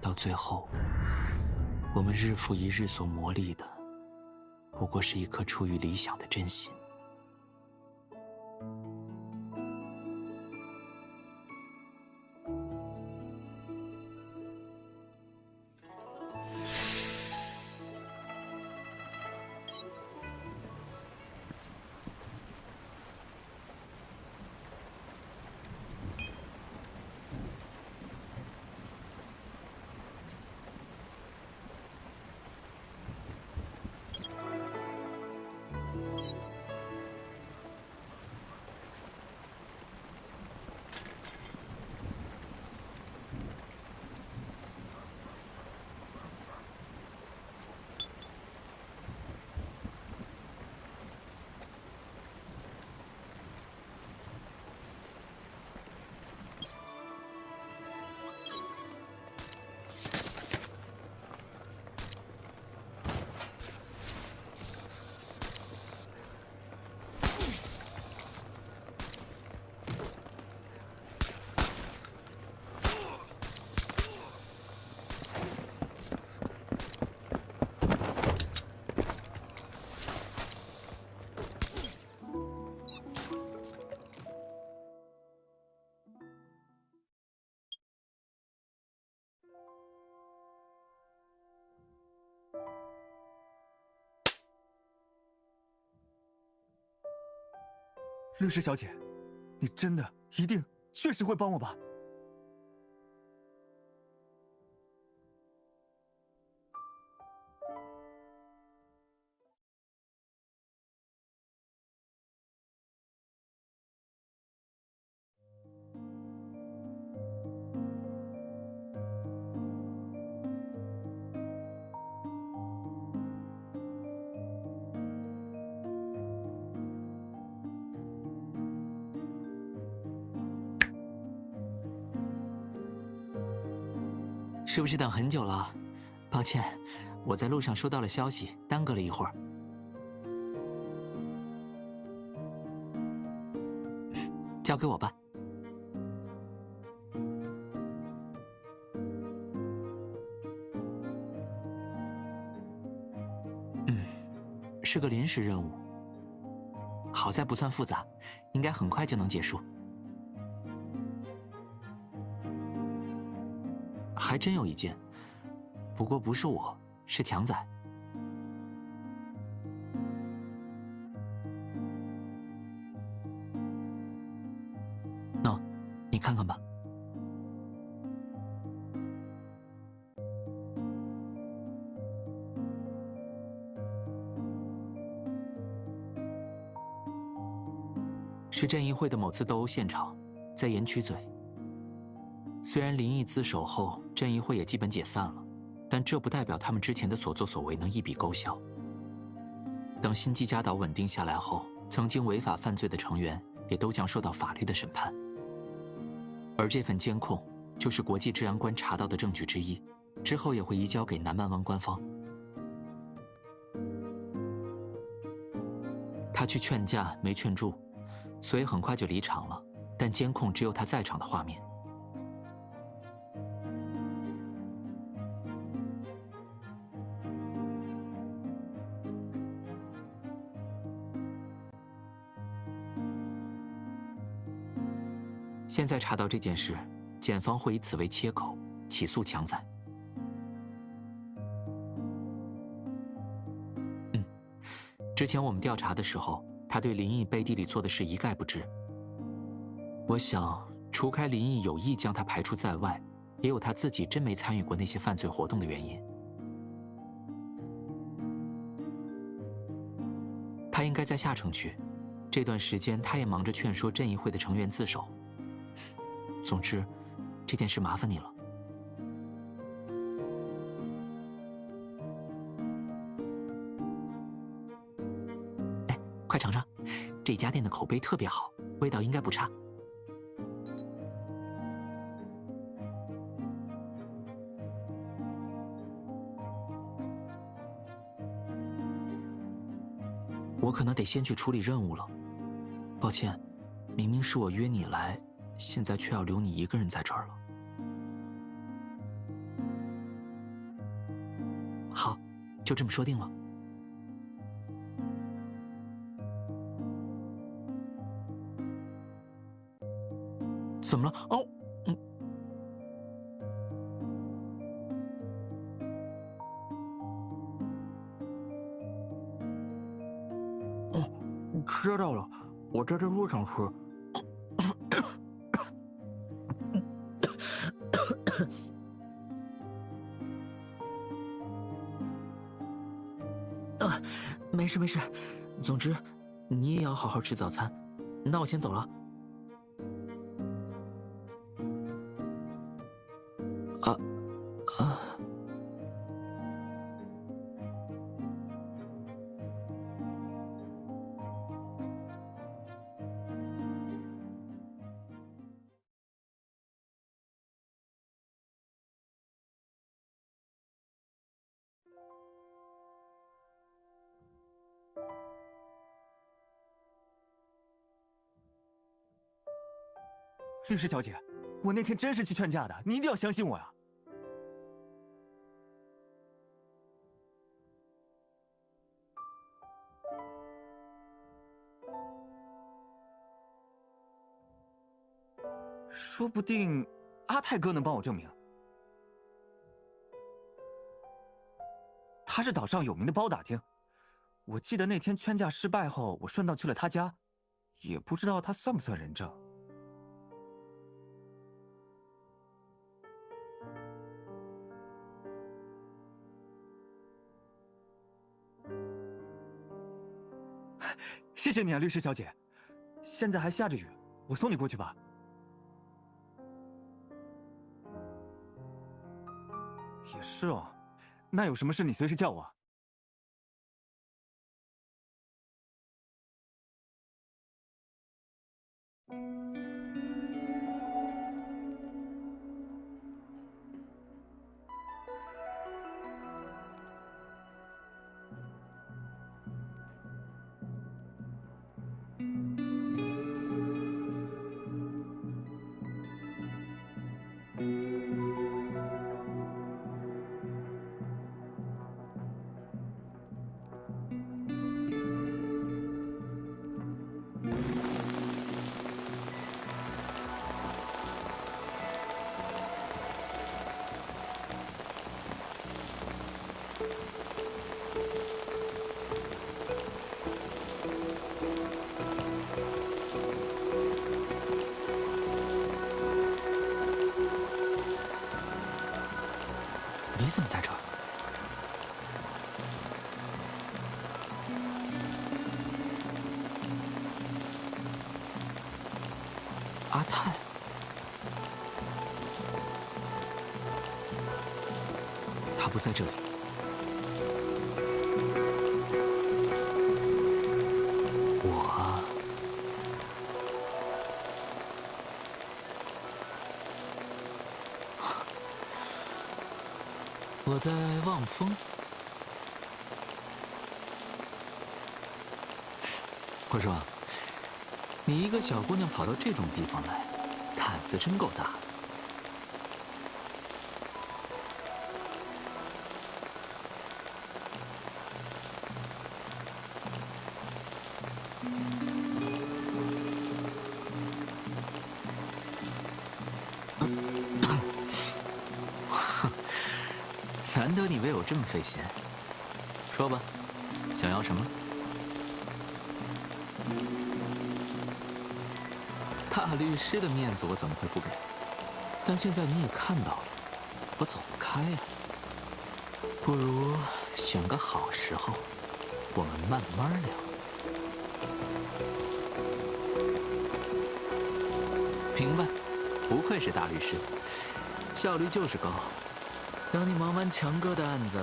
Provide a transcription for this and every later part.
到最后，我们日复一日所磨砺的，不过是一颗出于理想的真心。律师小姐，你真的一定确实会帮我吧？是不是等很久了？抱歉，我在路上收到了消息，耽搁了一会儿。交给我吧。是个临时任务，好在不算复杂，应该很快就能结束。还真有一件，不过不是我，是强仔。喏，你看看吧。是镇议会的某次斗殴现场，在盐曲嘴。虽然林毅自首后，镇议会也基本解散了，但这不代表他们之前的所作所为能一笔勾销。等新基家岛稳定下来后，曾经违法犯罪的成员也都将受到法律的审判。而这份监控就是国际治安官查到的证据之一，之后也会移交给南曼湾官方。他去劝架没劝住，所以很快就离场了，但监控只有他在场的画面。现在查到这件事，检方会以此为切口，起诉强仔。之前我们调查的时候，他对林毅背地里做的事一概不知。我想，除开林毅有意将他排除在外，也有他自己真没参与过那些犯罪活动的原因。他应该在下城区，这段时间他也忙着劝说镇议会的成员自首。总之，这件事麻烦你了。哎，快尝尝，这家店的口碑特别好，味道应该不差。我可能得先去处理任务了，抱歉，明明是我约你来。现在却要留你一个人在这儿了。好，就这么说定了。怎么了？哦，知道了，我在这路上吃。没事没事，总之，你也要好好吃早餐。那我先走了。啊啊！律师小姐，我那天真是去劝架的，你一定要相信我呀。说不定阿泰哥能帮我证明。他是岛上有名的包打听，我记得那天劝架失败后，我顺道去了他家，也不知道他算不算人证。谢谢你啊，律师小姐。现在还下着雨，我送你过去吧。也是哦，那有什么事你随时叫我。你怎么在这儿？阿泰，他不在这里。我在望风。我说，你一个小姑娘跑到这种地方来，胆子真够大。难得你为我这么费心，说吧，想要什么？大律师的面子我怎么会不给？但现在你也看到了，我走不开呀。不如选个好时候，我们慢慢聊。明白，不愧是大律师，效率就是高。等你忙完强哥的案子，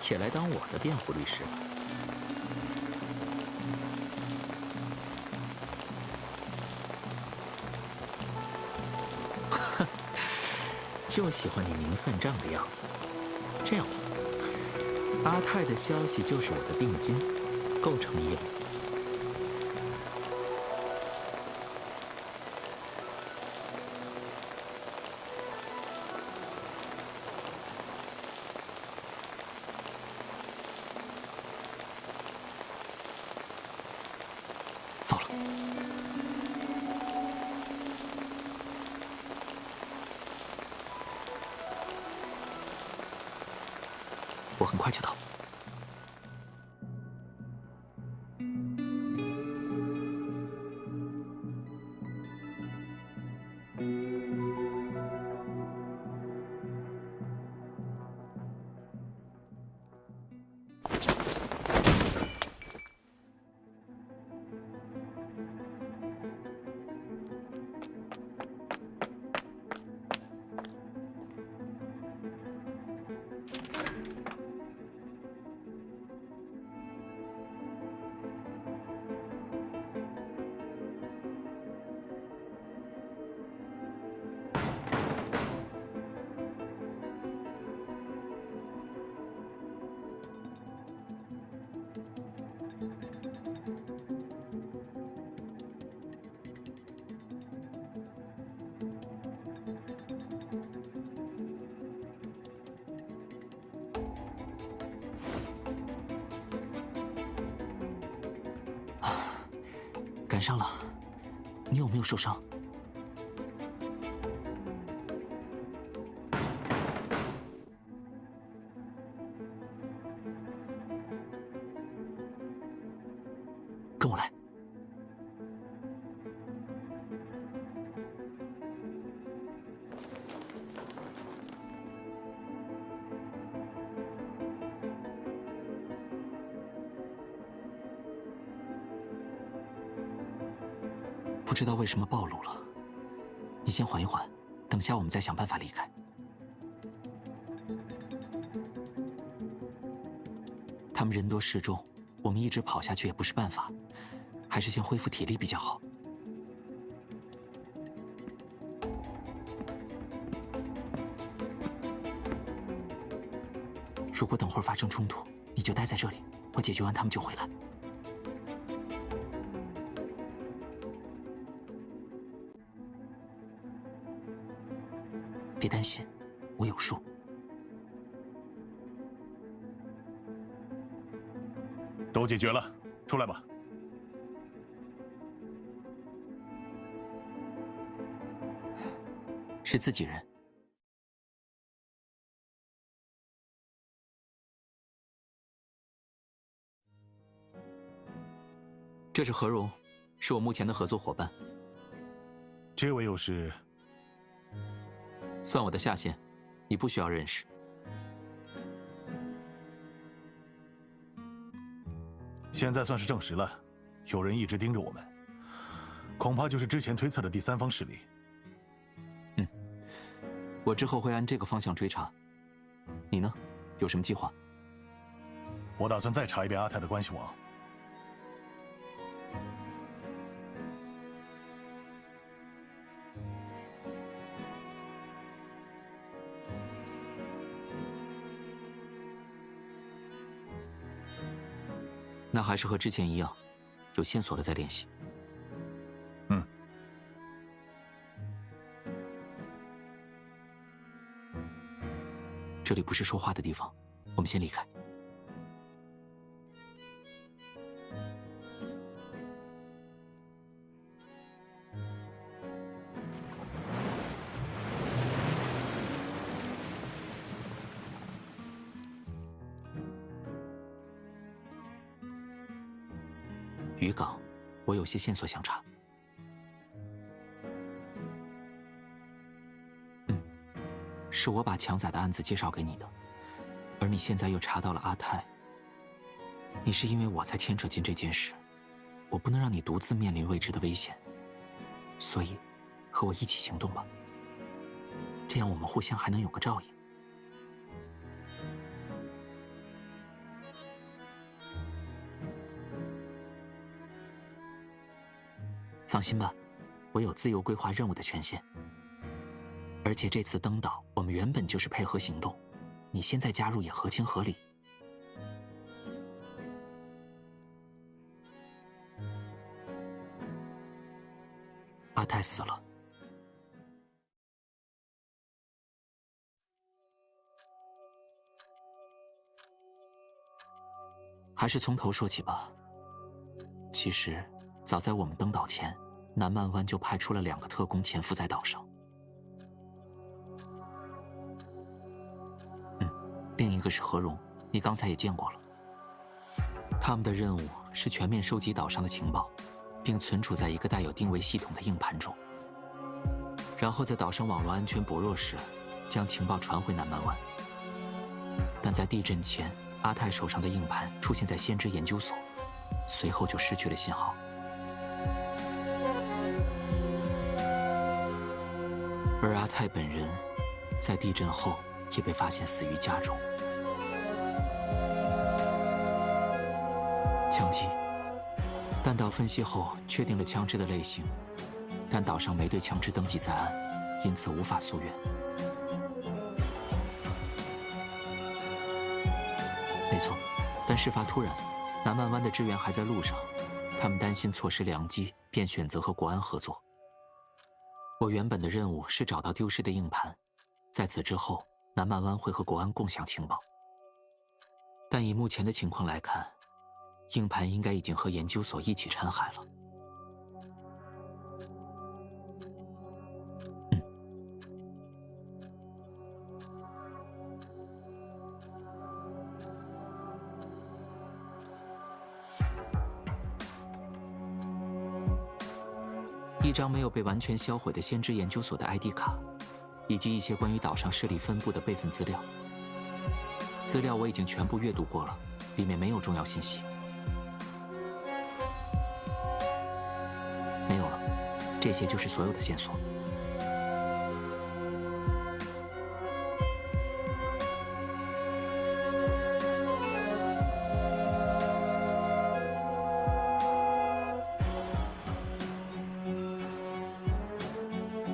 也来当我的辩护律师吧。哼，就喜欢你明算账的样子。这样吧，阿泰的消息就是我的定金，构成业务。我很快就到。赶上了，你有没有受伤？跟我来。不知道为什么暴露了，你先缓一缓，等下我们再想办法离开。他们人多势众，我们一直跑下去也不是办法，还是先恢复体力比较好。如果等会儿发生冲突，你就待在这里，我解决完他们就回来。别担心，我有数。都解决了，出来吧。是自己人。这是何荣，是我目前的合作伙伴。这位又是？算我的下线，你不需要认识。现在算是证实了，有人一直盯着我们，恐怕就是之前推测的第三方势力。我之后会按这个方向追查。你呢？有什么计划？我打算再查一遍阿泰的关系网。那还是和之前一样，有线索了再联系。嗯。这里不是说话的地方，我们先离开。渔港，我有些线索想查。是我把强仔的案子介绍给你的，而你现在又查到了阿泰。你是因为我才牵扯进这件事，我不能让你独自面临未知的危险，所以，和我一起行动吧。这样我们互相还能有个照应。放心吧，我有自由规划任务的权限。而且这次登岛，我们原本就是配合行动，你现在加入也合情合理。阿泰死了，还是从头说起吧。其实，早在我们登岛前，南曼湾就派出了2个特工潜伏在岛上。另一个是何荣，你刚才也见过了。他们的任务是全面收集岛上的情报，并存储在一个带有定位系统的硬盘中，然后在岛上网络安全薄弱时，将情报传回南蛮湾。但在地震前，阿泰手上的硬盘出现在先知研究所，随后就失去了信号。而阿泰本人，在地震后也被发现死于家中。枪击，弹道分析后确定了枪支的类型，但岛上没对枪支登记在案，因此无法溯源。没错，但事发突然，南蛮湾的支援还在路上，他们担心错失良机，便选择和国安合作。我原本的任务是找到丢失的硬盘，在此之后，南蛮湾会和国安共享情报。但以目前的情况来看，硬盘应该已经和研究所一起掺海了。一张没有被完全销毁的先知研究所的 ID 卡，以及一些关于岛上势力分布的备份资料。资料我已经全部阅读过了，里面没有重要信息。没有了，这些就是所有的线索。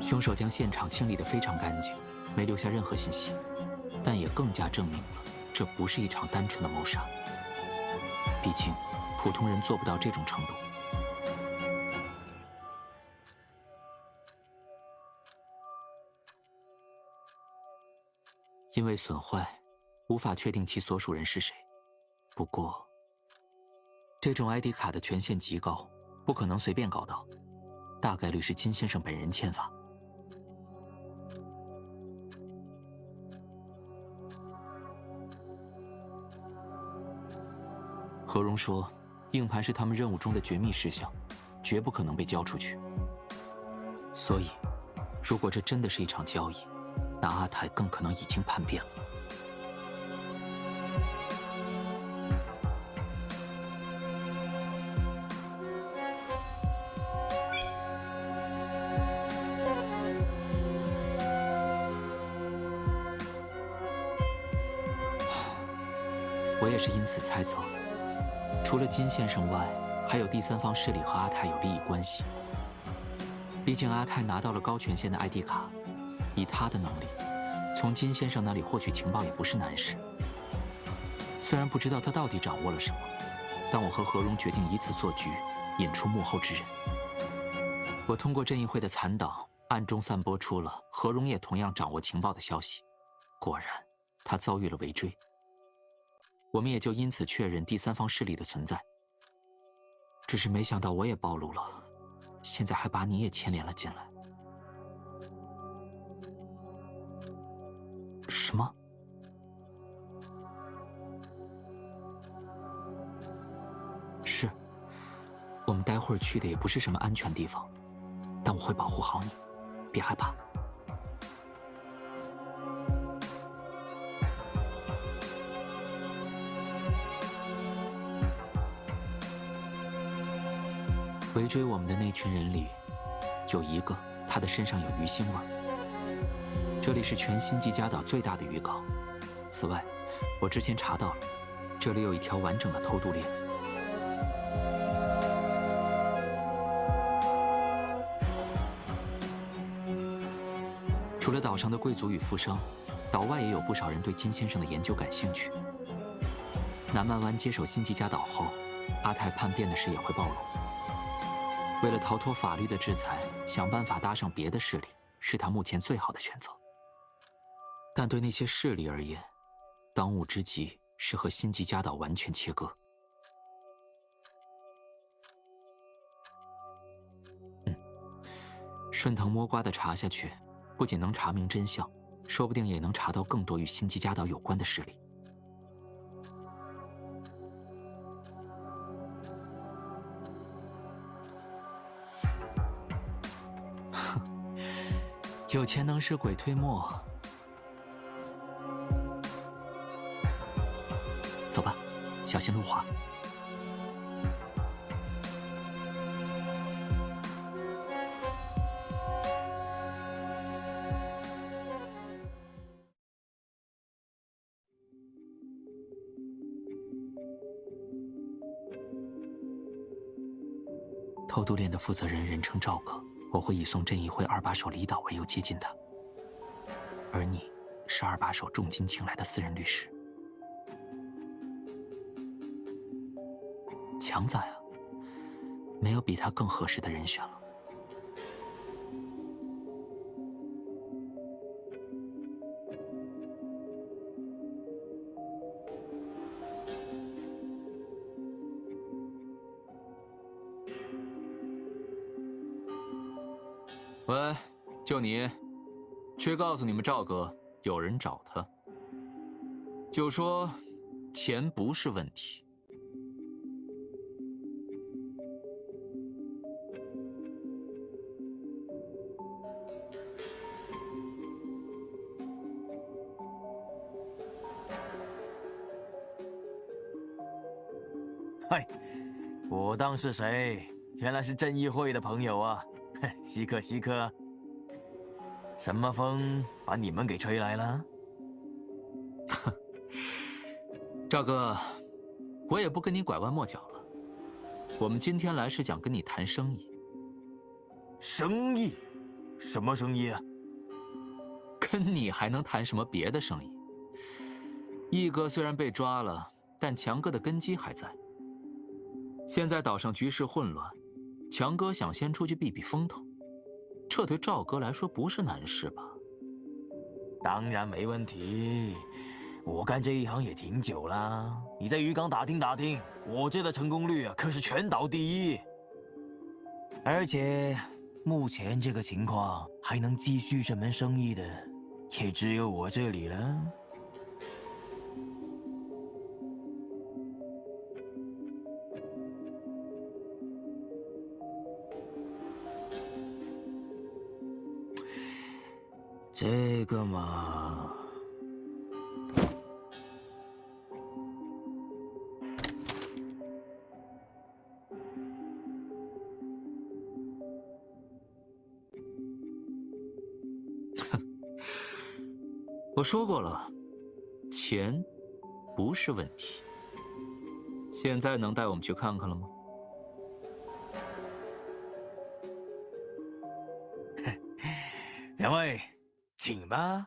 凶手将现场清理得非常干净，没留下任何信息，但也更加证明了这不是一场单纯的谋杀。毕竟，普通人做不到这种程度。因为损坏，无法确定其所属人是谁。不过，这种 ID 卡的权限极高，不可能随便搞到，大概率是金先生本人签发。何荣说，硬盘是他们任务中的绝密事项，绝不可能被交出去。所以，如果这真的是一场交易，那阿泰更可能已经叛变了。我也是因此猜测。除了金先生外，还有第三方势力和阿泰有利益关系。毕竟阿泰拿到了高权限的 ID 卡，以他的能力，从金先生那里获取情报也不是难事。虽然不知道他到底掌握了什么，但我和何荣决定以此做局，引出幕后之人。我通过正义会的残党，暗中散播出了何荣也同样掌握情报的消息。果然，他遭遇了围追。我们也就因此确认第三方势力的存在。只是没想到我也暴露了，现在还把你也牵连了进来。什么？是，我们待会儿去的也不是什么安全地方，但我会保护好你，别害怕。围追我们的那群人里，有一个他的身上有鱼腥味。这里是全新基加岛最大的渔港。此外，我之前查到了，这里有一条完整的偷渡链。除了岛上的贵族与富商，岛外也有不少人对金先生的研究感兴趣。南蛮湾接手新基加岛后，阿泰叛变的事也会暴露。为了逃脱法律的制裁，想办法搭上别的势力，是他目前最好的选择。但对那些势力而言，当务之急是和新基加岛完全切割。顺藤摸瓜地查下去，不仅能查明真相，说不定也能查到更多与新基加岛有关的势力。有钱能使鬼推磨。走吧，小心路滑。偷渡链的负责人人称赵哥，我会以送镇议会二把手李导为由接近他，而你是二把手重金请来的私人律师。强仔啊，没有比他更合适的人选了。喂，就你，去告诉你们赵哥，有人找他，就说钱不是问题。嗨，我当是谁？原来是正议会的朋友啊！稀客稀客，什么风把你们给吹来了？赵哥，我也不跟你拐弯抹角了。我们今天来是想跟你谈生意。生意？什么生意啊？跟你还能谈什么别的生意？义哥虽然被抓了，但强哥的根基还在。现在岛上局势混乱，强哥想先出去避避风头，这对赵哥来说不是难事吧？当然没问题，我干这一行也挺久了。你在渔港打听打听，我这的成功率啊可是全岛第一。而且，目前这个情况还能继续这门生意的，也只有我这里了。这个嘛，我说过了，钱不是问题。现在能带我们去看看了吗？两位，请吧。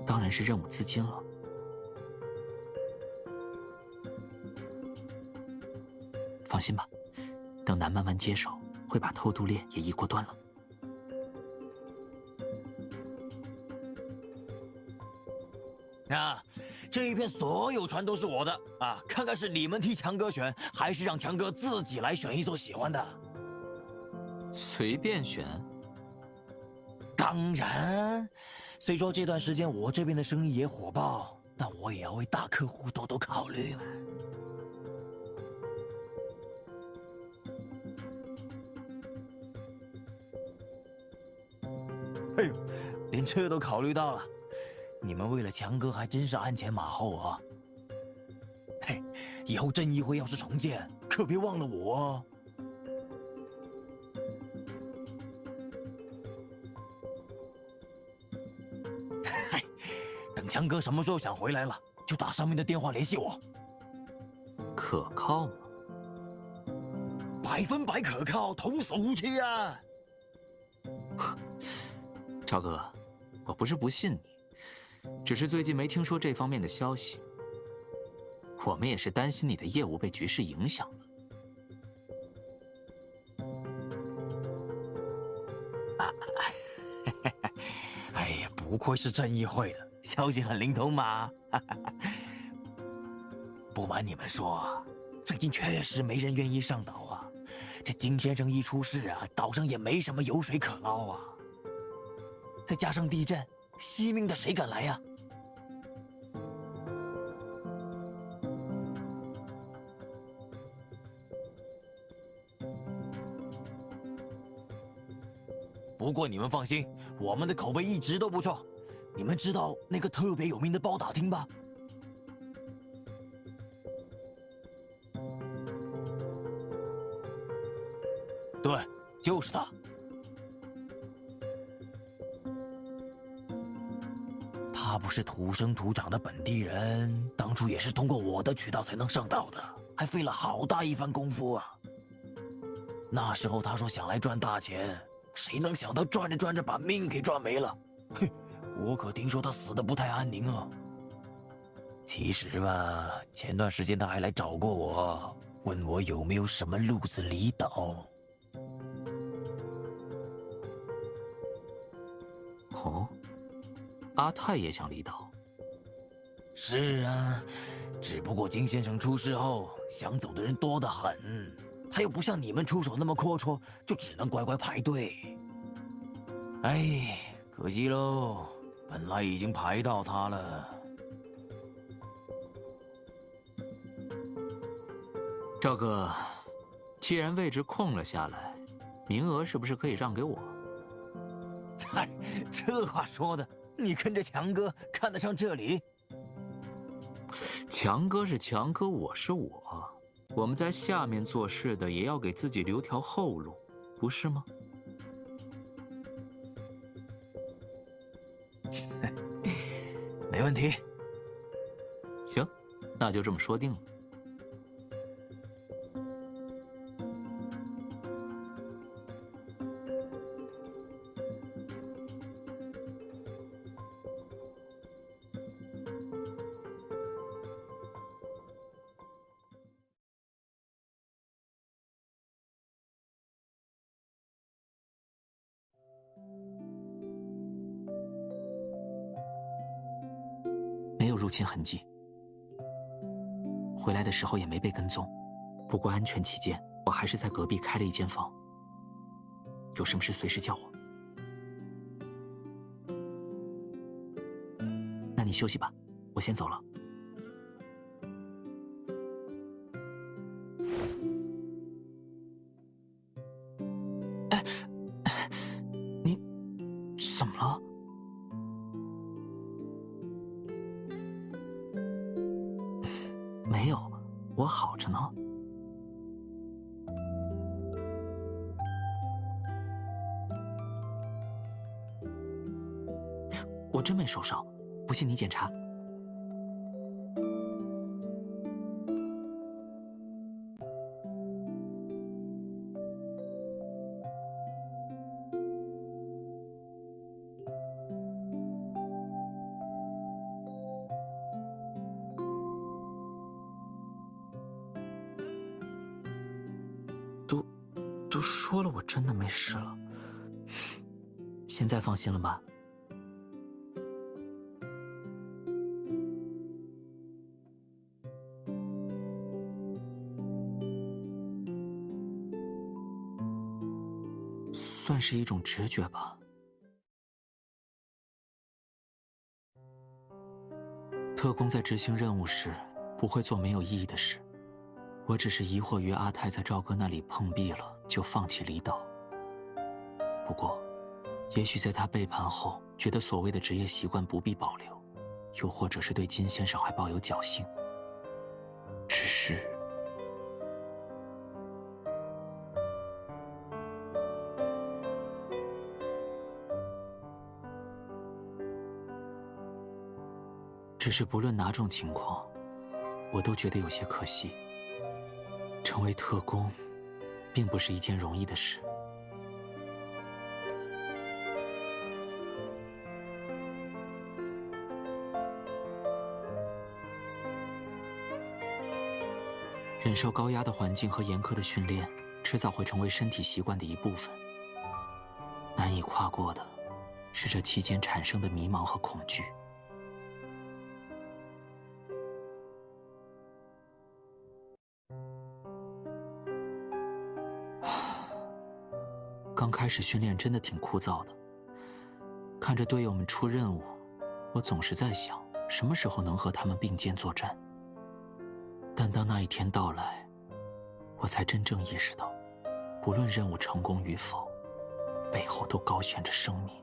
当然是任务资金了。放心吧，等南慢慢接手，会把偷渡链也一锅端了。啊，这一片所有船都是我的啊！看看是你们替强哥选，还是让强哥自己来选一艘喜欢的？随便选。当然，虽说这段时间我这边的生意也火爆，但我也要为大客户多多考虑了。哎呦，连这都考虑到了。你们为了强哥还真是鞍前马后啊！嘿，以后正义会要是重建，可别忘了我哦。嗨，等强哥什么时候想回来了，就打上面的电话联系我。可靠吗？100%可靠，童叟无欺啊！赵哥，我不是不信你。只是最近没听说这方面的消息，我们也是担心你的业务被局势影响了。哎呀，不愧是正议会的，消息很灵通嘛。不瞒你们说，最近确实没人愿意上岛啊。这金先生一出事啊，岛上也没什么油水可捞啊。再加上地震，惜命的谁敢来呀？不过你们放心，我们的口碑一直都不错。你们知道那个特别有名的包打听吧？对，就是他。他不是土生土长的本地人，当初也是通过我的渠道才能上岛的，还费了好大一番功夫啊。那时候他说想来赚大钱，谁能想到赚着赚着把命给赚没了？嘿，我可听说他死得不太安宁啊。其实吧，前段时间他还来找过我，问我有没有什么路子离岛。哦，阿泰也想离岛。是啊，只不过金先生出事后，想走的人多得很，他又不像你们出手那么阔绰，就只能乖乖排队。哎，可惜喽，本来已经排到他了。赵哥，既然位置空了下来，名额是不是可以让给我？嗨，这话说的，你跟着强哥看得上这里？强哥是强哥，我是我，我们在下面做事的也要给自己留条后路，不是吗？没问题。行，那就这么说定了。没有入侵痕迹，回来的时候也没被跟踪。不过安全起见，我还是在隔壁开了一间房。有什么事随时叫我。那你休息吧，我先走了。哎，你怎么了？没有，我好着呢。我真没受伤，不信你检查。都说了，我真的没事了。现在放心了吧？算是一种直觉吧。特工在执行任务时，不会做没有意义的事。我只是疑惑于阿泰在赵哥那里碰壁了，就放弃离岛。不过，也许在他背叛后，觉得所谓的职业习惯不必保留，又或者是对金先生还抱有侥幸。只是……不论哪种情况，我都觉得有些可惜。成为特工，并不是一件容易的事。忍受高压的环境和严苛的训练，迟早会成为身体习惯的一部分。难以跨过的，是这期间产生的迷茫和恐惧。刚开始训练真的挺枯燥的，看着队友们出任务，我总是在想，什么时候能和他们并肩作战。但当那一天到来，我才真正意识到，不论任务成功与否，背后都高悬着生命。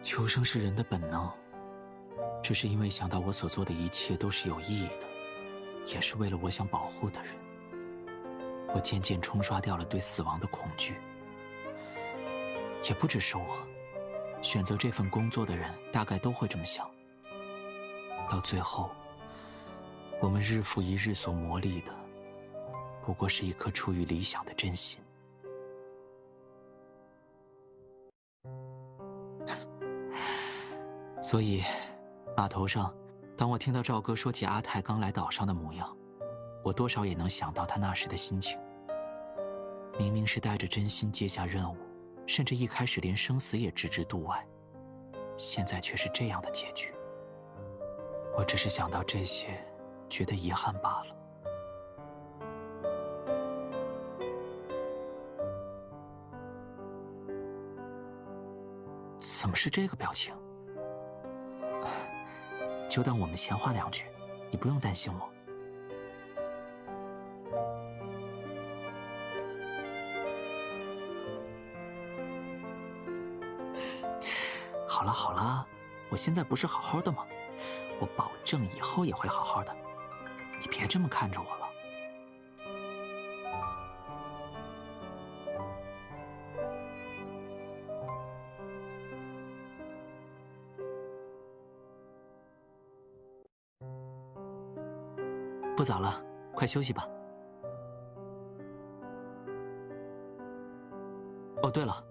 求生是人的本能，只是因为想到我所做的一切都是有意义的，也是为了我想保护的人，我渐渐冲刷掉了对死亡的恐惧。也不只是我，选择这份工作的人大概都会这么想。到最后，我们日复一日所磨砺的，不过是一颗出于理想的真心。所以，码头上，当我听到赵哥说起阿泰刚来岛上的模样，我多少也能想到他那时的心情。明明是带着真心接下任务，甚至一开始连生死也置之度外，现在却是这样的结局。我只是想到这些，觉得遗憾罢了。怎么是这个表情？就当我们闲话两句，你不用担心我。好了好了，我现在不是好好的吗？我保证以后也会好好的，你别这么看着我了。不早了，快休息吧。哦，对了，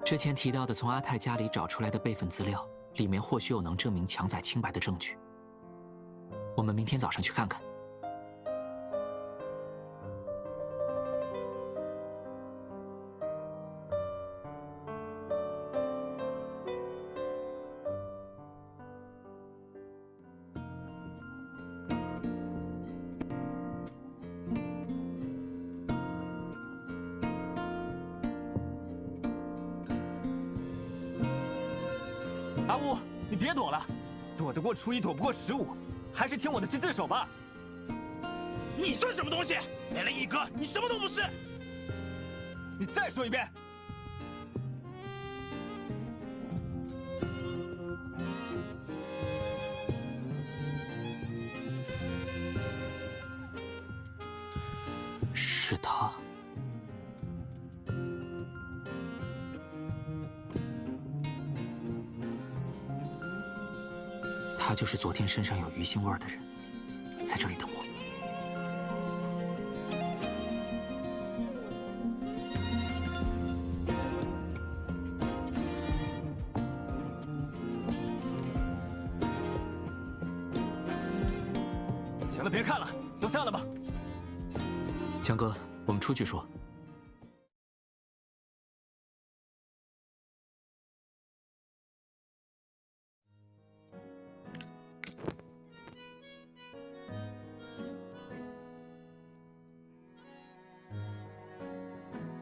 之前提到的从阿泰家里找出来的备份资料，里面或许有能证明强仔清白的证据。我们明天早上去看看。阿乌，你别躲了，躲得过初一，躲不过15，还是听我的去自首吧。你算什么东西？没了一哥，你什么都不是。你再说一遍。是他。他就是昨天身上有鱼腥味的人，在这里等我。行了，别看了，都散了吧。强哥，我们出去说。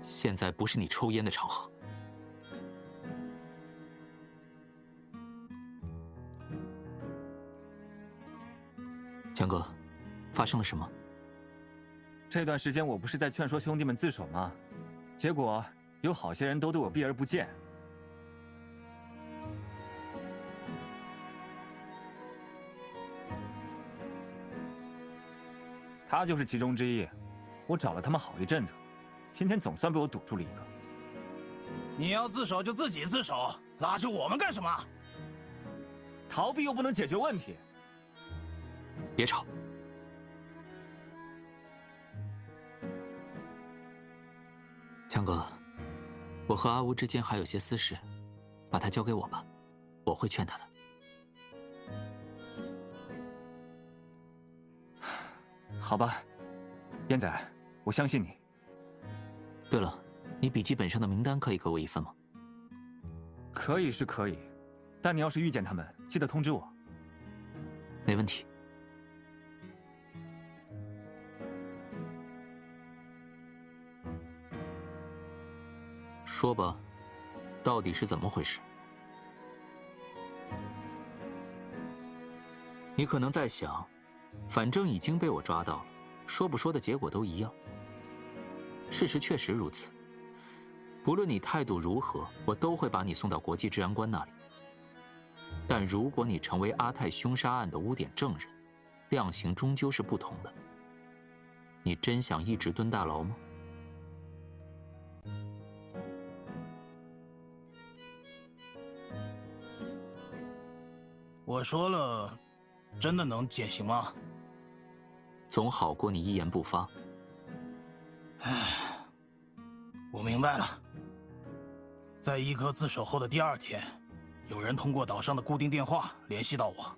现在不是你抽烟的场合。强哥，发生了什么？这段时间我不是在劝说兄弟们自首吗？结果有好些人都对我避而不见。他就是其中之一，我找了他们好一阵子，今天总算被我堵住了一个。你要自首就自己自首，拉着我们干什么？逃避又不能解决问题。别吵。强哥，我和阿乌之间还有些私事，把他交给我吧，我会劝他的。好吧，燕仔，我相信你。对了，你笔记本上的名单可以给我一份吗？可以是可以，但你要是遇见他们，记得通知我。没问题。说吧，到底是怎么回事？你可能在想，反正已经被我抓到了，说不说的结果都一样。事实确实如此。不论你态度如何，我都会把你送到国际治安官那里。但如果你成为阿泰凶杀案的污点证人，量刑终究是不同的。你真想一直蹲大牢吗？我说了，真的能减刑吗？总好过你一言不发。我明白了。在一哥自首后的第2天，有人通过岛上的固定电话联系到我。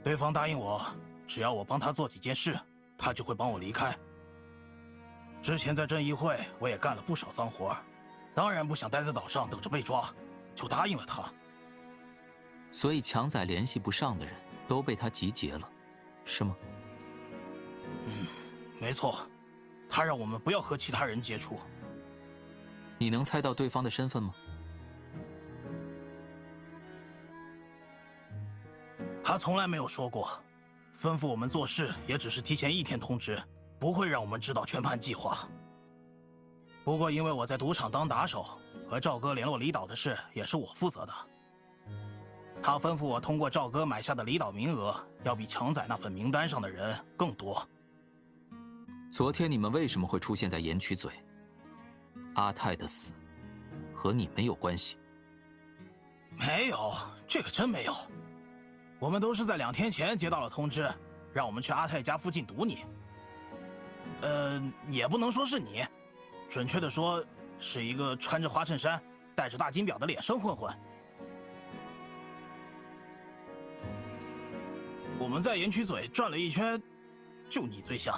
对方答应我，只要我帮他做几件事，他就会帮我离开。之前在正义会，我也干了不少脏活，当然不想待在岛上等着被抓，就答应了他。所以强仔联系不上的人都被他集结了，是吗？没错，他让我们不要和其他人接触。你能猜到对方的身份吗？他从来没有说过，吩咐我们做事也只是提前1天通知，不会让我们知道全盘计划。不过因为我在赌场当打手，和赵哥联络离岛的事也是我负责的。他吩咐我通过赵哥买下的离岛名额，要比强仔那份名单上的人更多。昨天你们为什么会出现在盐曲嘴？阿泰的死和你们有关系？没有，这个真没有。我们都是在2天前接到了通知，让我们去阿泰家附近堵你。也不能说是你，准确的说，是一个穿着花衬衫、戴着大金表的脸生混混。我们在盐曲嘴转了一圈，就你最像。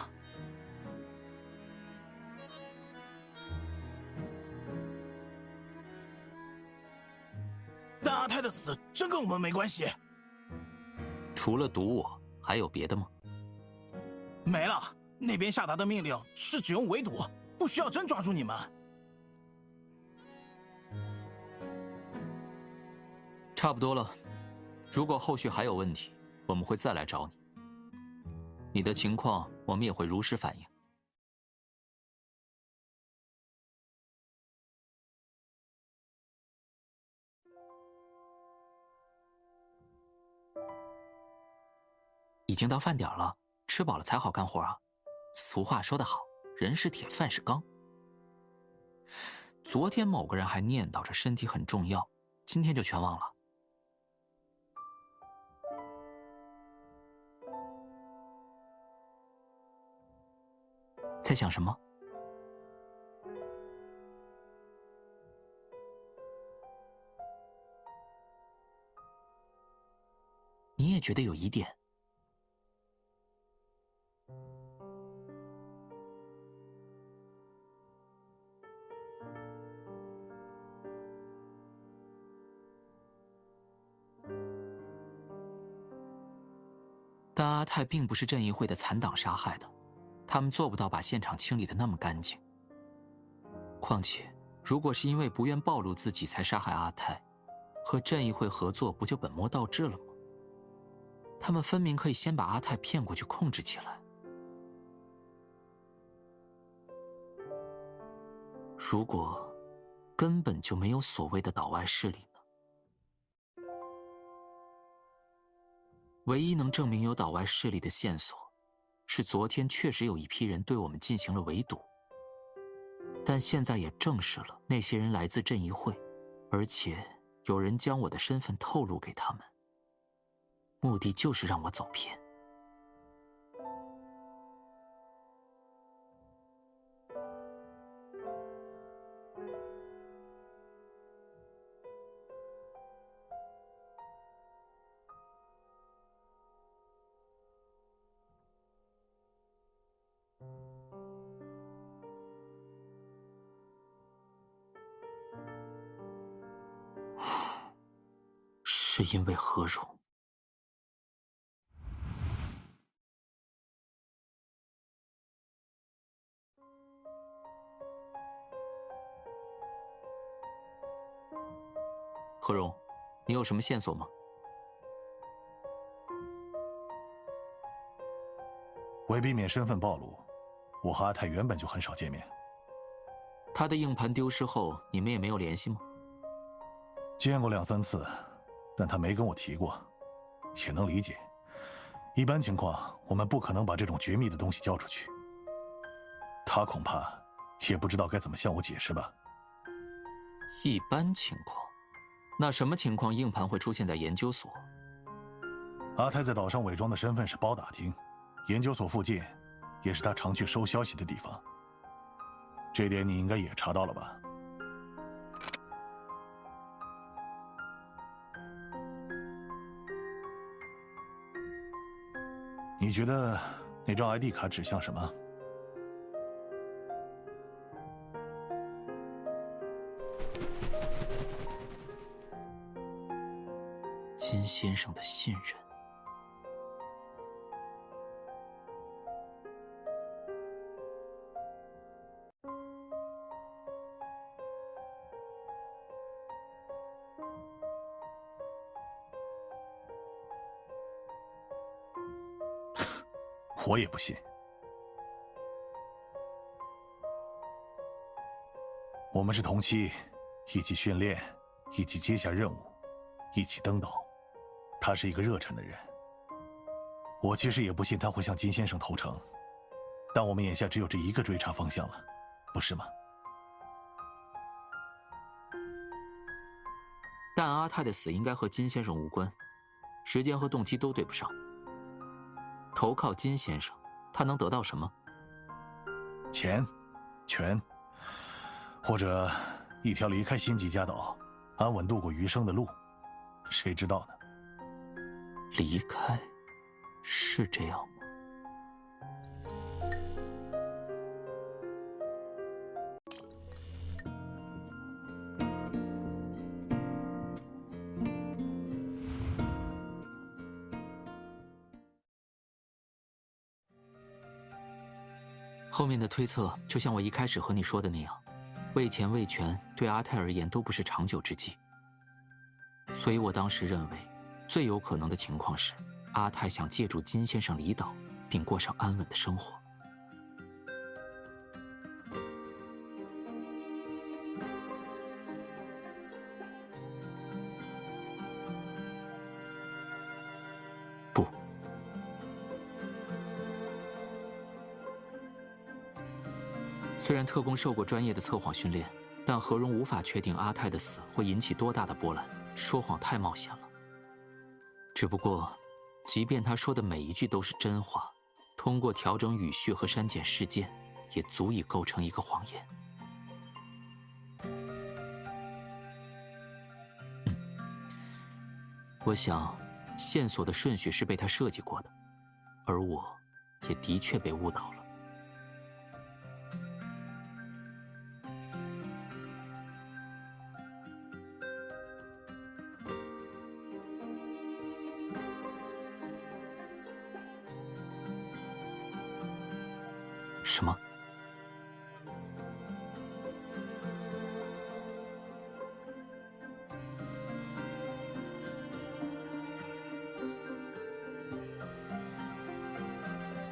但阿泰的死真跟我们没关系。除了堵我，还有别的吗？没了，那边下达的命令是只用围堵，不需要真抓住你们。差不多了，如果后续还有问题，我们会再来找你。你的情况我们也会如实反映。已经到饭点了，吃饱了才好干活啊。俗话说得好，人是铁，饭是钢。昨天某个人还念叨着身体很重要，今天就全忘了。在想什么？你也觉得有疑点？但阿泰并不是正义会的残党杀害的，他们做不到把现场清理得那么干净。况且，如果是因为不愿暴露自己才杀害阿泰，和正义会合作不就本末倒置了吗？他们分明可以先把阿泰骗过去控制起来。如果根本就没有所谓的岛外势力呢？唯一能证明有岛外势力的线索，是昨天确实有一批人对我们进行了围堵。但现在也证实了那些人来自正义会，而且有人将我的身份透露给他们，目的就是让我走偏。是因为何荣。何荣，你有什么线索吗？为避免身份暴露，我和阿泰原本就很少见面。他的硬盘丢失后，你们也没有联系吗？见过2、3次，但他没跟我提过，也能理解。一般情况，我们不可能把这种绝密的东西交出去。他恐怕也不知道该怎么向我解释吧。一般情况，那什么情况硬盘会出现在研究所？阿泰在岛上伪装的身份是包打听，研究所附近也是他常去收消息的地方。这点你应该也查到了吧？你觉得那张 ID 卡指向什么？金先生的信任。我也不信。我们是同期，一起训练，一起接下任务，一起登岛。他是一个热忱的人。我其实也不信他会向金先生投诚，但我们眼下只有这一个追查方向了，不是吗？但阿泰的死应该和金先生无关，时间和动机都对不上。投靠金先生，他能得到什么？钱、权，或者一条离开辛吉加岛、安稳度过余生的路，谁知道呢？离开，是这样吗？后面的推测就像我一开始和你说的那样，为钱为权对阿泰而言都不是长久之计。所以我当时认为，最有可能的情况是，阿泰想借助金先生离岛，并过上安稳的生活。不，虽然特工受过专业的测谎训练，但何荣无法确定阿泰的死会引起多大的波澜，说谎太冒险了。只不过，即便他说的每一句都是真话，通过调整语序和删减事件，也足以构成一个谎言。我想，线索的顺序是被他设计过的，而我，也的确被误导了。什么？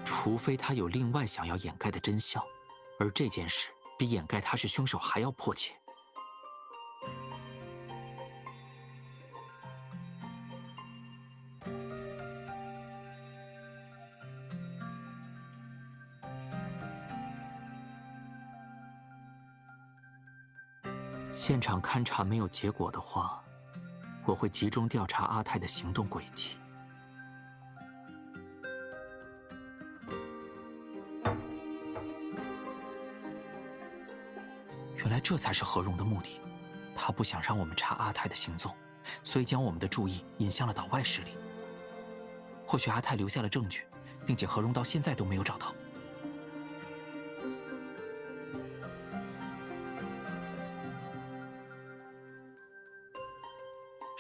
除非他有另外想要掩盖的真相，而这件事比掩盖他是凶手还要迫切。现场勘查没有结果的话，我会集中调查阿泰的行动轨迹。原来这才是何荣的目的，他不想让我们查阿泰的行踪，所以将我们的注意引向了岛外势力。或许阿泰留下了证据，并且何荣到现在都没有找到。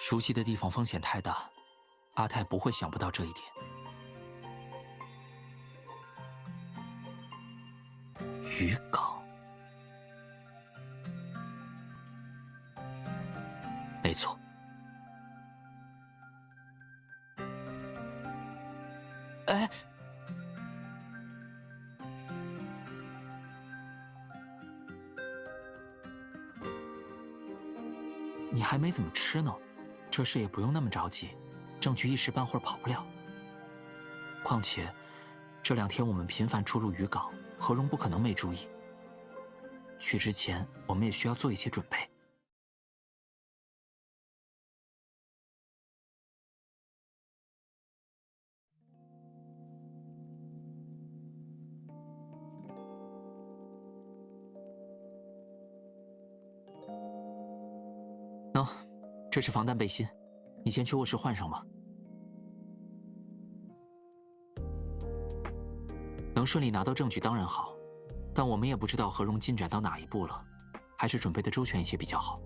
熟悉的地方风险太大，阿泰不会想不到这一点。渔港，没错。哎，你还没怎么吃呢，这事也不用那么着急，证据一时半会儿跑不了。况且，这2天我们频繁出入渔港，何荣不可能没注意。去之前，我们也需要做一些准备。喏，这是防弹背心，你先去卧室换上吧。能顺利拿到证据当然好，但我们也不知道何荣进展到哪一步了，还是准备的周全一些比较好。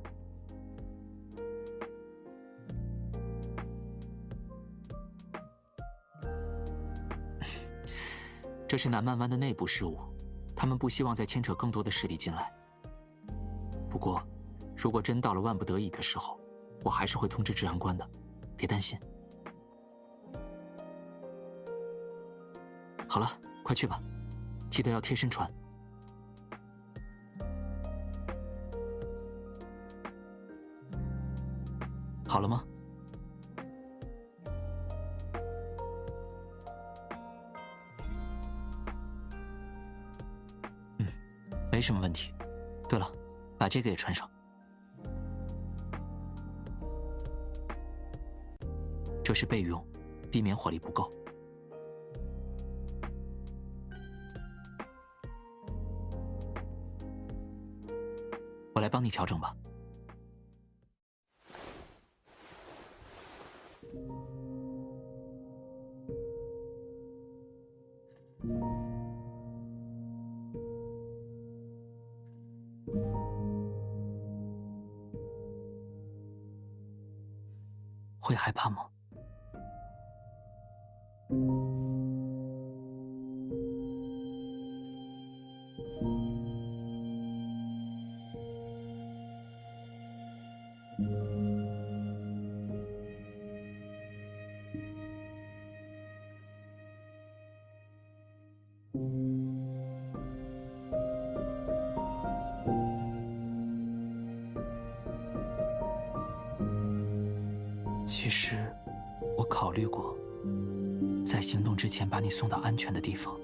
这是南漫湾的内部事务，他们不希望再牵扯更多的势力进来。不过，如果真到了万不得已的时候，我还是会通知治安官的，别担心。好了，快去吧，记得要贴身穿。好了吗？没什么问题。对了，把这个也穿上。这是备用，避免火力不够。我来帮你调整吧。会害怕吗？其实，我考虑过，在行动之前把你送到安全的地方。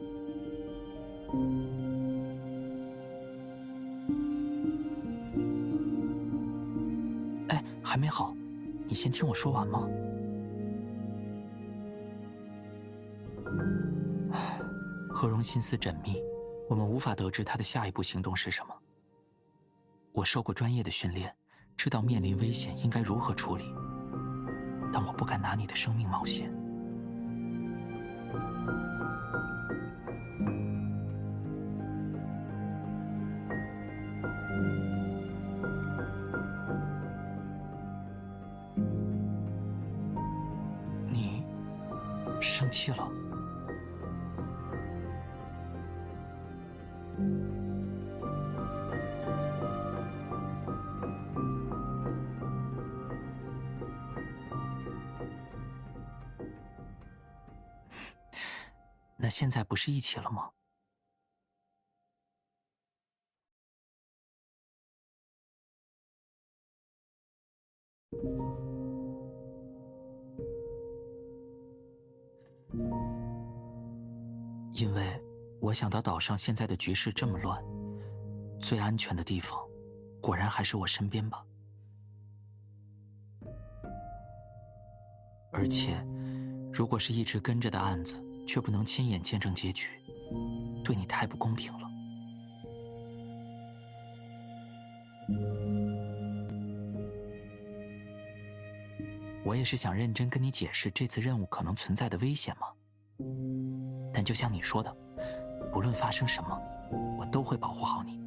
哎，还没好，你先听我说完吗？何荣心思缜密，我们无法得知他的下一步行动是什么。我受过专业的训练，知道面临危险应该如何处理。但我不敢拿你的生命冒险。你生气了？那现在不是一起了吗？因为我想到岛上现在的局势这么乱，最安全的地方，果然还是我身边吧。而且，如果是一直跟着的案子，却不能亲眼见证结局，对你太不公平了。我也是想认真跟你解释这次任务可能存在的危险嘛。但就像你说的，不论发生什么，我都会保护好你。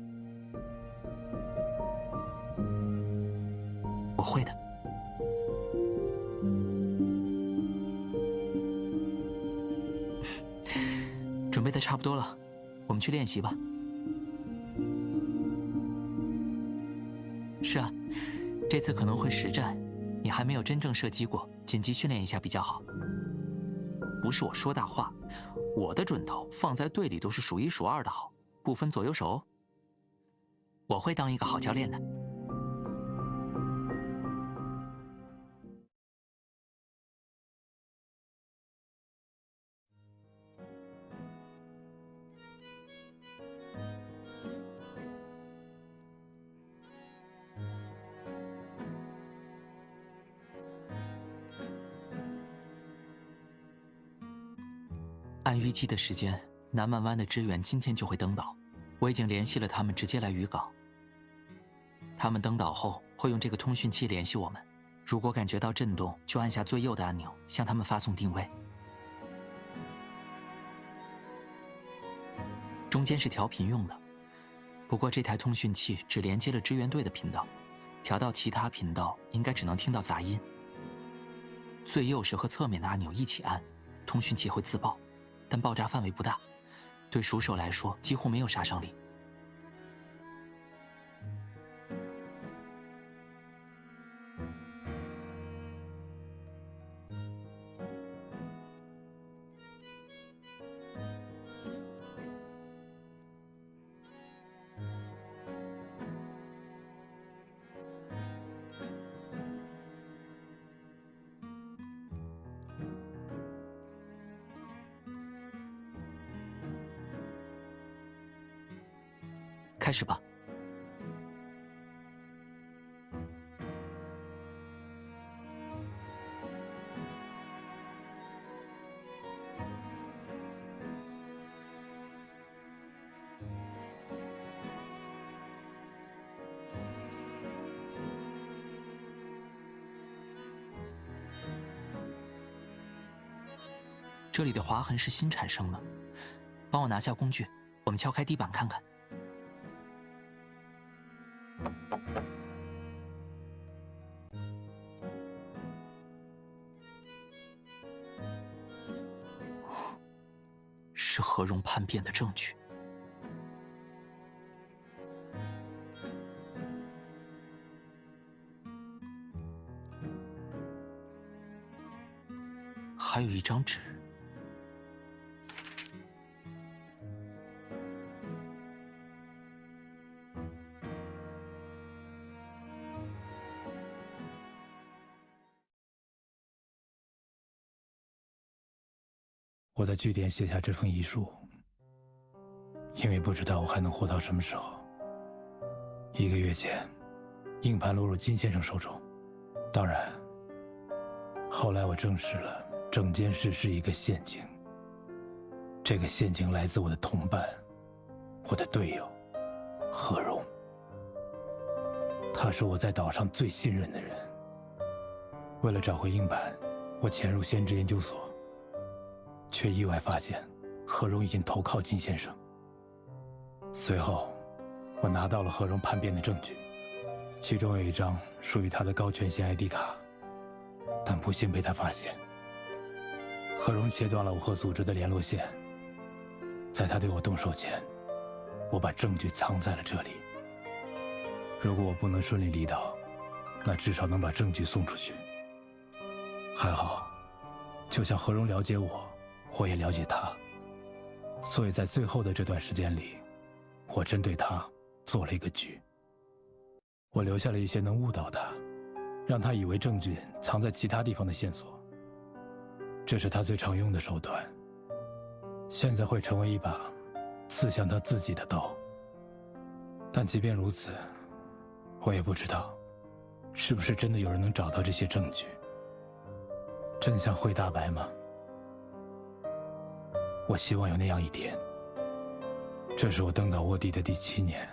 我会的。准备的差不多了，我们去练习吧。是啊，这次可能会实战，你还没有真正射击过，紧急训练一下比较好。不是我说大话，我的准头放在队里都是数一数二的好，不分左右手。我会当一个好教练的。按预计的时间，南满湾的支援今天就会登岛。我已经联系了他们，直接来渔港。他们登岛后会用这个通讯器联系我们，如果感觉到震动，就按下最右的按钮，向他们发送定位。中间是调频用的，不过这台通讯器只连接了支援队的频道，调到其他频道应该只能听到杂音。最右是和侧面的按钮一起按，通讯器会自爆。但爆炸范围不大，对熟手来说几乎没有杀伤力。开始吧。这里的划痕是新产生的，帮我拿下工具，我们敲开地板看看。是何荣叛变的证据。还有一张纸。我在据点写下这封遗书，因为不知道我还能活到什么时候。1个月前，硬盘落入金先生手中，当然，后来我证实了整件事是一个陷阱。这个陷阱来自我的同伴，我的队友何荣。他是我在岛上最信任的人。为了找回硬盘，我潜入先知研究所。却意外发现，何荣已经投靠金先生。随后，我拿到了何荣叛变的证据，其中有一张属于他的高权限 ID 卡，但不幸被他发现。何荣切断了我和组织的联络线，在他对我动手前，我把证据藏在了这里。如果我不能顺利离岛，那至少能把证据送出去。还好，就像何荣了解我，我也了解他，所以在最后的这段时间里，我针对他做了一个局。我留下了一些能误导他，让他以为证据藏在其他地方的线索。这是他最常用的手段，现在会成为一把刺向他自己的刀。但即便如此，我也不知道，是不是真的有人能找到这些证据。真相会大白吗？我希望有那样一天。这是我登岛卧底的第7年，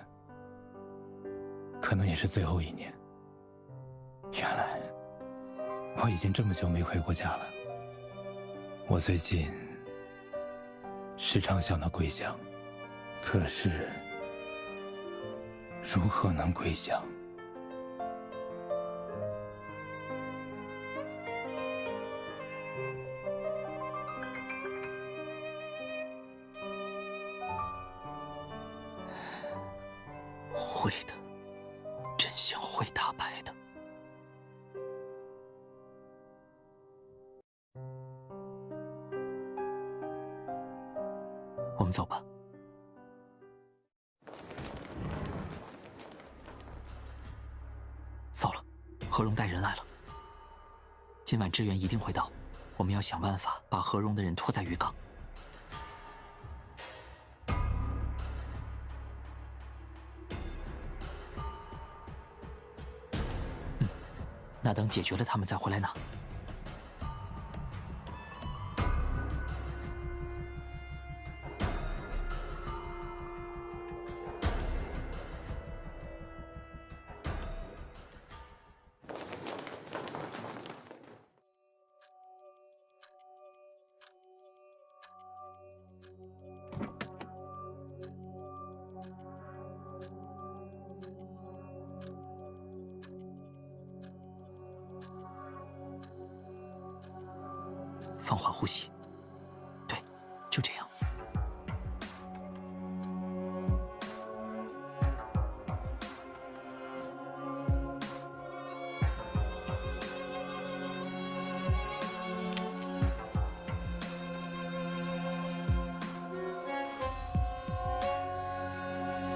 可能也是最后1年。原来我已经这么久没回过家了。我最近时常想到归乡，可是如何能归乡？会的，真相会大白的。我们走吧。糟了，何荣带人来了。今晚支援一定会到，我们要想办法把何荣的人拖在渔港。那等解决了他们再回来拿。放缓呼吸，对，就这样。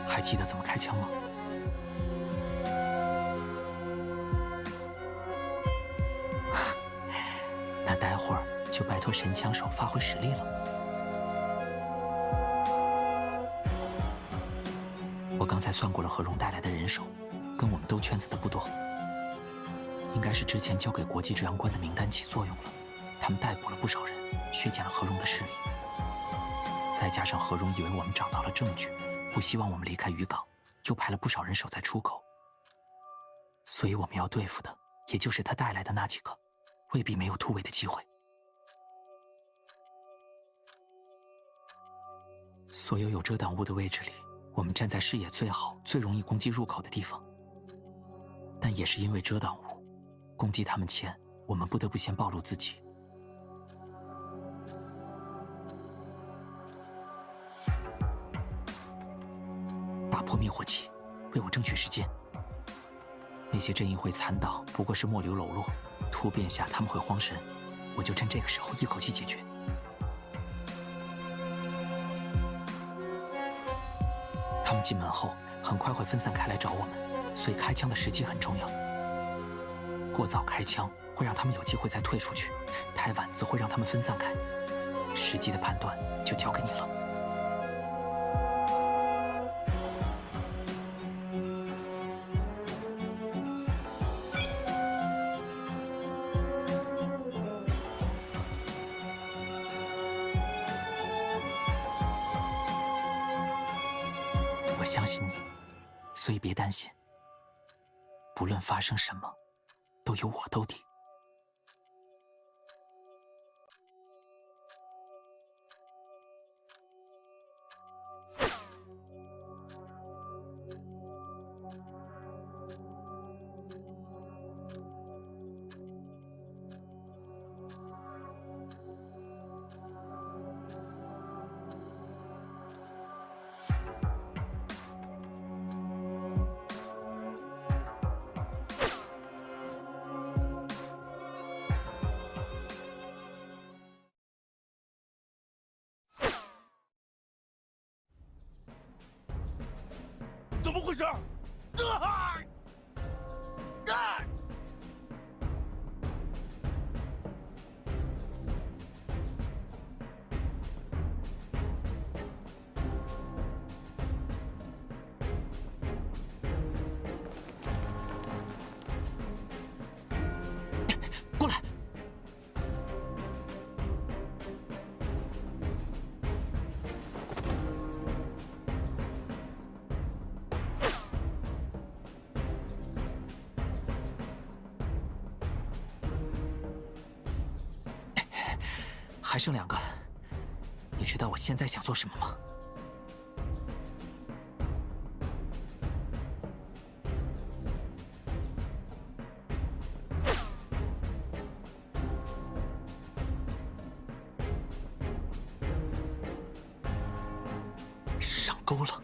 还记得怎么开枪吗？那待会儿就拜托神枪手发挥实力了。我刚才算过了何荣带来的人手，跟我们兜圈子的不多，应该是之前交给国际治安官的名单起作用了，他们逮捕了不少人，削减了何荣的势力。再加上何荣以为我们找到了证据，不希望我们离开渔港，又派了不少人守在出口。所以我们要对付的，也就是他带来的那几个，未必没有突围的机会。所有有遮挡物的位置里，我们站在视野最好、最容易攻击入口的地方。但也是因为遮挡物，攻击他们前，我们不得不先暴露自己。打破灭火器，为我争取时间。那些正义会残党不过是末流喽啰，突变下他们会慌神，我就趁这个时候一口气解决。他们进门后很快会分散开来找我们，所以开枪的时机很重要。过早开枪会让他们有机会再退出去，太晚则会让他们分散开。时机的判断就交给你了。我相信你，所以别担心。不论发生什么，都有我兜底。怎么回事？过来！还剩2个，你知道我现在想做什么吗？上钩了。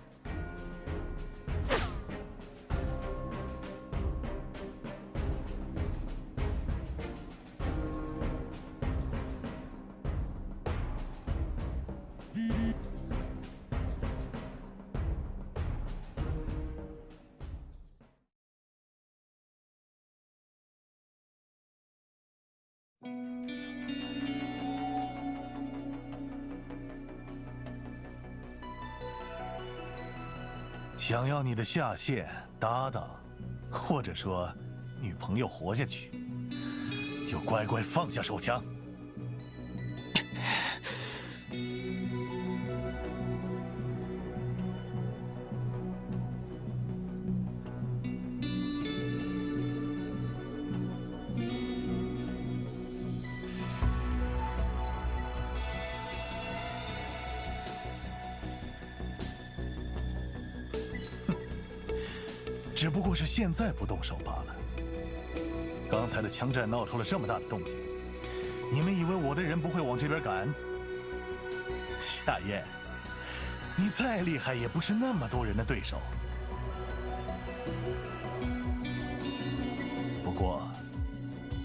想要你的下线搭档，或者说女朋友活下去，就乖乖放下手枪。只不过是现在不动手罢了。刚才的枪战闹出了这么大的动静，你们以为我的人不会往这边赶？夏燕，你再厉害也不是那么多人的对手。不过，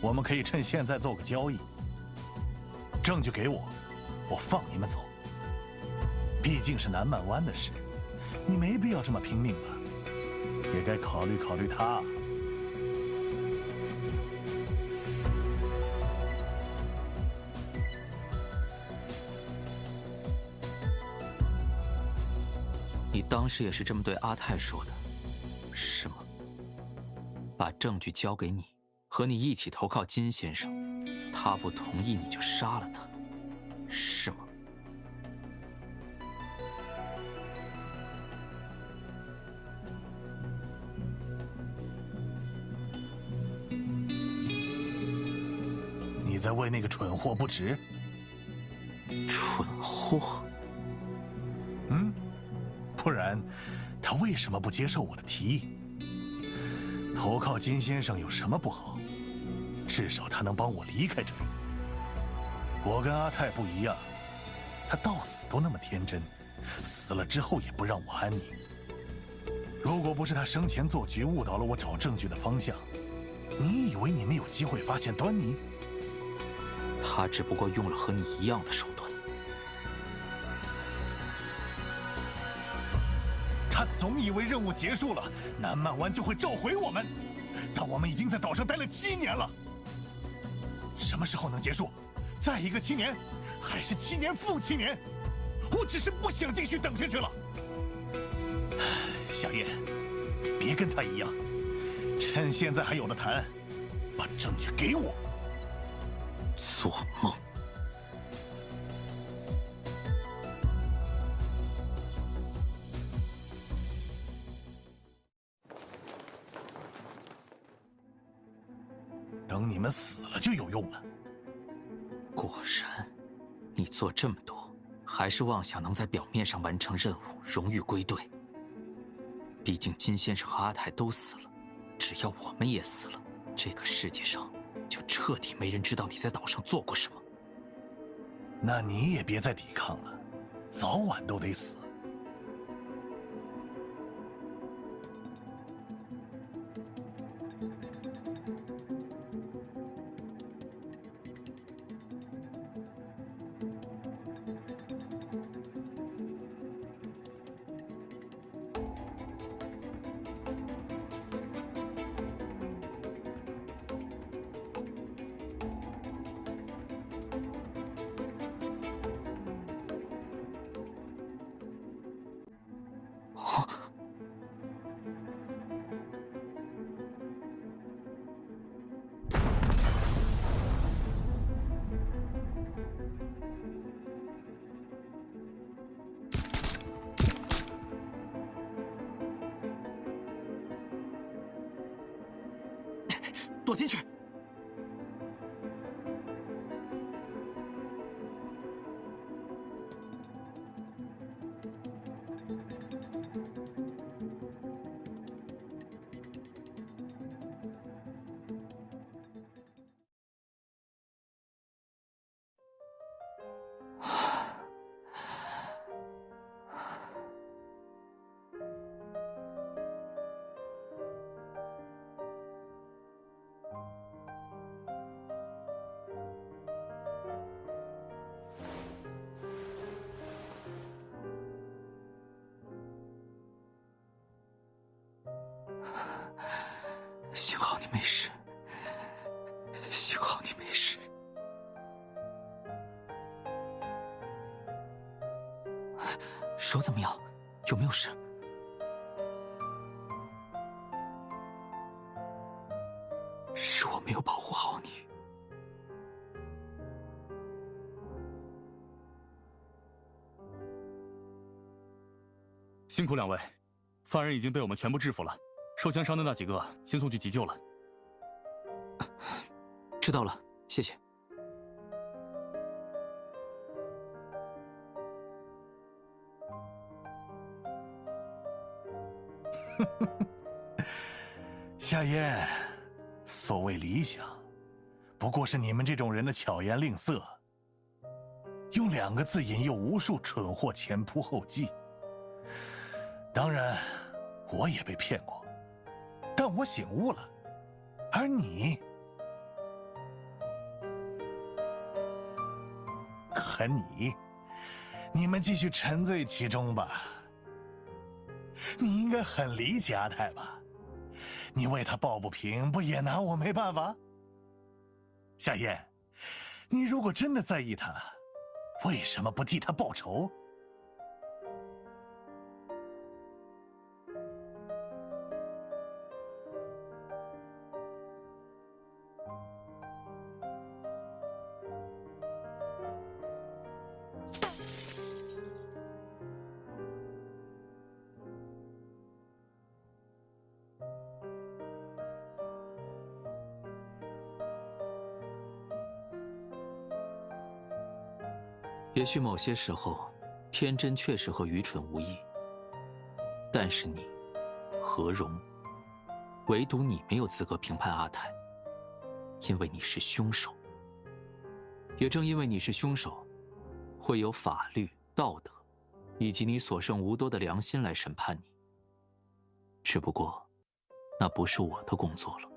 我们可以趁现在做个交易，证据给我，我放你们走。毕竟是南曼湾的事，你没必要这么拼命吧？也该考虑考虑他。你当时也是这么对阿泰说的，是吗？把证据交给你，和你一起投靠金先生，他不同意你就杀了他，是吗？你在为那个蠢货不值？蠢货？嗯，不然他为什么不接受我的提议？投靠金先生有什么不好？至少他能帮我离开这里。我跟阿泰不一样，他到死都那么天真，死了之后也不让我安宁。如果不是他生前做局误导了我找证据的方向，你以为你们有机会发现端倪？他只不过用了和你一样的手段。他总以为任务结束了，南曼湾就会召回我们，但我们已经在岛上待了7年了。什么时候能结束？再一个7年，还是7年复7年？我只是不想继续等下去了。夏夜，别跟他一样，趁现在还有的谈，把证据给我。做梦！等你们死了就有用了。果然，你做这么多，还是妄想能在表面上完成任务，荣誉归队。毕竟金先生和阿泰都死了，只要我们也死了，这个世界上就彻底没人知道你在岛上做过什么。那你也别再抵抗了，早晚都得死。躲进去！幸好你没事，幸好你没事。手怎么样？有没有事？是我没有保护好你。辛苦两位，犯人已经被我们全部制服了，受枪伤的那几个先送去急救了。知道了，谢谢。夏嫣，所谓理想，不过是你们这种人的巧言令色，用2个字引诱无数蠢货前仆后继。当然，我也被骗过，但我醒悟了，而你们继续沉醉其中吧。你应该很理解阿泰吧？你为他抱不平，不也拿我没办法？夏嫣，你如果真的在意他，为什么不替他报仇？也许某些时候，天真确实和愚蠢无异。但是你，何荣，唯独你没有资格评判阿泰，因为你是凶手。也正因为你是凶手，会有法律、道德，以及你所剩无多的良心来审判你。只不过，那不是我的工作了。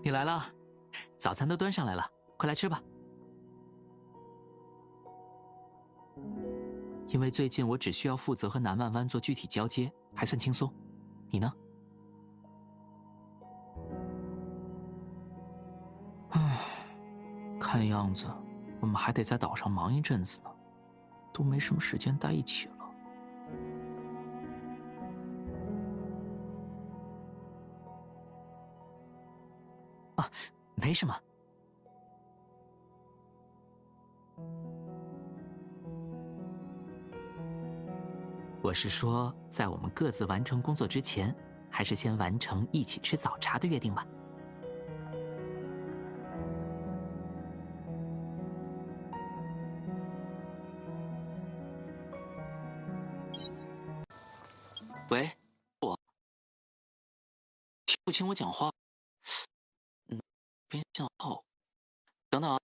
你来了，早餐都端上来了，快来吃吧。因为最近我只需要负责和南万湾做具体交接，还算轻松。你呢？唉，看样子我们还得在岛上忙一阵子呢，都没什么时间待一起了。啊，没什么。我是说，在我们各自完成工作之前，还是先完成一起吃早茶的约定吧。喂，我听不清我讲话。边向后，等等啊，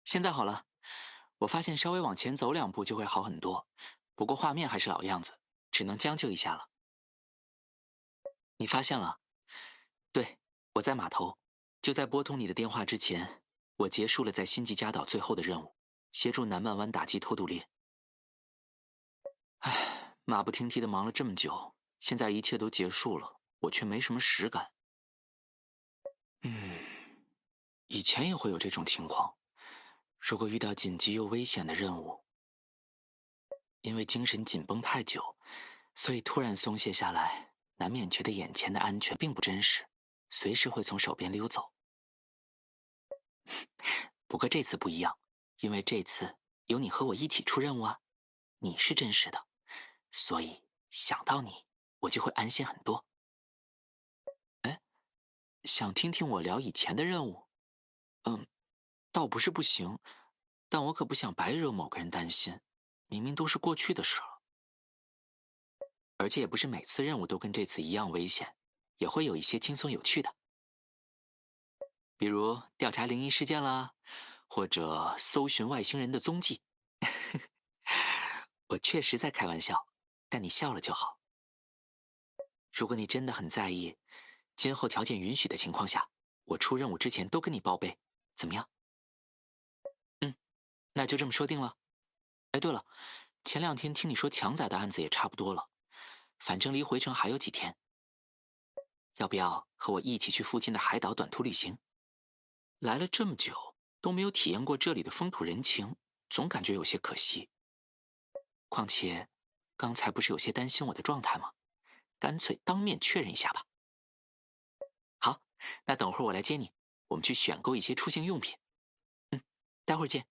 现在好了。我发现稍微往前走2步就会好很多，不过画面还是老样子，只能将就一下了。你发现了？对，我在码头，就在拨通你的电话之前，我结束了在辛吉加岛最后的任务，协助南曼湾打击偷渡猎。唉，马不停蹄的忙了这么久，现在一切都结束了，我却没什么实感。以前也会有这种情况。如果遇到紧急又危险的任务，因为精神紧绷太久，所以突然松懈下来，难免觉得眼前的安全并不真实，随时会从手边溜走。不过这次不一样，因为这次有你和我一起出任务啊，你是真实的，所以想到你，我就会安心很多。哎，想听听我聊以前的任务？倒不是不行，但我可不想白惹某个人担心，明明都是过去的事了。而且也不是每次任务都跟这次一样危险，也会有一些轻松有趣的。比如调查灵异事件啦，或者搜寻外星人的踪迹。我确实在开玩笑，但你笑了就好。如果你真的很在意，今后条件允许的情况下，我出任务之前都跟你报备，怎么样？那就这么说定了。哎，对了，前2天听你说强仔的案子也差不多了，反正离回城还有几天，要不要和我一起去附近的海岛短途旅行？来了这么久都没有体验过这里的风土人情，总感觉有些可惜。况且，刚才不是有些担心我的状态吗？干脆当面确认一下吧。好，那等会儿我来接你，我们去选购一些出行用品。待会儿见。